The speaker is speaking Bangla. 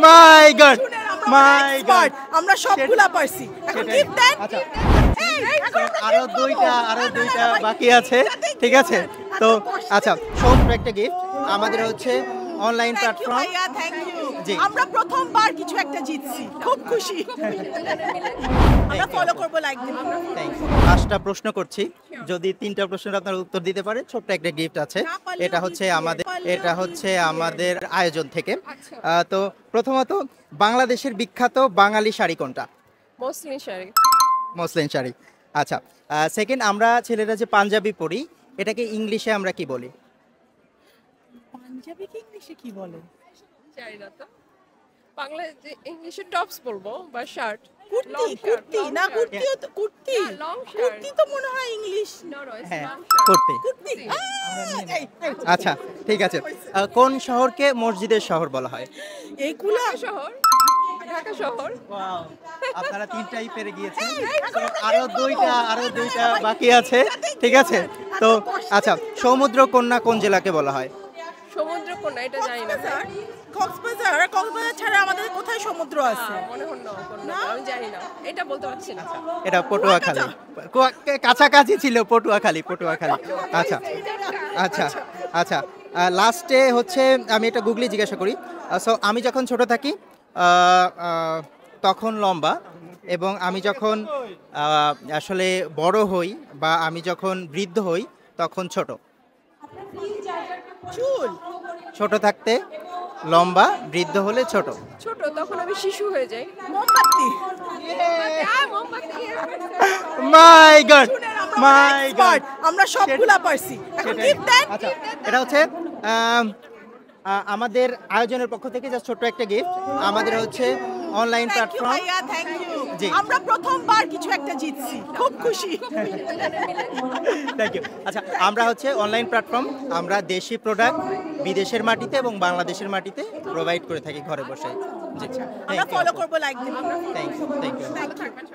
মাই গড মাই গড এক্সপার্ট আমরা সবগুলা পারছি এখন গিফট দেন আচ্ছা আরো দুইটা বাকি আছে ঠিক আছে তো আচ্ছা ছোট্ট একটা গিফট আমাদের হচ্ছে অনলাইন প্ল্যাটফর্ম ভাইয়া থ্যাংক ইউ জি। আমরা প্রথমবার কিছু একটা জিতছি খুব খুশি আমরা ফলো করব লাইক দিন থ্যাঙ্কস 5টা প্রশ্ন করছি যদি 3টা প্রশ্নের আপনারা উত্তর দিতে পারেন ছোট্ট একটা গিফট আছে এটা হচ্ছে আমাদের আয়োজন থেকে তো প্রথমত বাংলাদেশের বিখ্যাত বাঙালি শাড়ি কোনটা মসলিন শাড়ি আচ্ছা সেকেন্ড আমরা ছেলেরা যে পাঞ্জাবি পরি এটাকে ইংলিশে আমরা কি বলি পাঞ্জাবি কি ইংলিশে কি বলে জানি না তো বাংলা যে ইংলিশে টপস বলবো বা শার্ট কুর্তি না কুর্তিও তো কুর্তি কুর্তি তো মনে হয় ইংলিশ হ্যাঁ করতে কুর্তি আচ্ছা ঠিক আছে কোন শহরকে মসজিদের শহর বলা হয় এইগুলা শহর ঢাকা শহর আপনারা 3টাই পেরে গিয়েছেন আরো দুইটা বাকি আছে ঠিক আছে তো আচ্ছা সমুদ্র কন্যা কোন জেলাকে বলা হয় সমুদ্র কোনা এটা জানি না স্যার কক্সবাজার ছাড়া আমাদের কোথায় সমুদ্র আছে মনে হল না আমি জানি না এটা বলতে পারছি না এটা পটুয়াখালী কাছাকাছি ছিল পটুয়াখালী আচ্ছা আচ্ছা আচ্ছা লাস্টে হচ্ছে আমি এটা গুগলে জিজ্ঞাসা করি সো আমি যখন ছোট থাকি তখন লম্বা এবং আমি যখন আসলে বড় হই বা আমি যখন বৃদ্ধ হই তখন ছোট চুল ছোট থাকতে লম্বা বৃদ্ধ হলে ছোট তখন আমি শিশু হয়ে যাই মোমবাতি মাই গড এক্সপার্ট আমরা সবগুলা পারছি এখন গিফট দেন আচ্ছা এটা হচ্ছে আমাদের আয়োজনের পক্ষ থেকে জাস্ট ছোট্ট একটা গিফট আমাদের হচ্ছে অনলাইন প্ল্যাটফর্ম ভাইয়া থ্যাংক ইউ জি। আমরা প্রথমবার কিছু একটা জিতছি খুব খুশি থ্যাংক ইউ আচ্ছা আমরা হচ্ছে অনলাইন প্ল্যাটফর্ম আমরা দেশি প্রোডাক্ট বিদেশের মাটিতে এবং বাংলাদেশের মাটিতে প্রোভাইড করে থাকি ঘরে বসে জি আমরা ফলো করব লাইক দিন থ্যাংক ইউ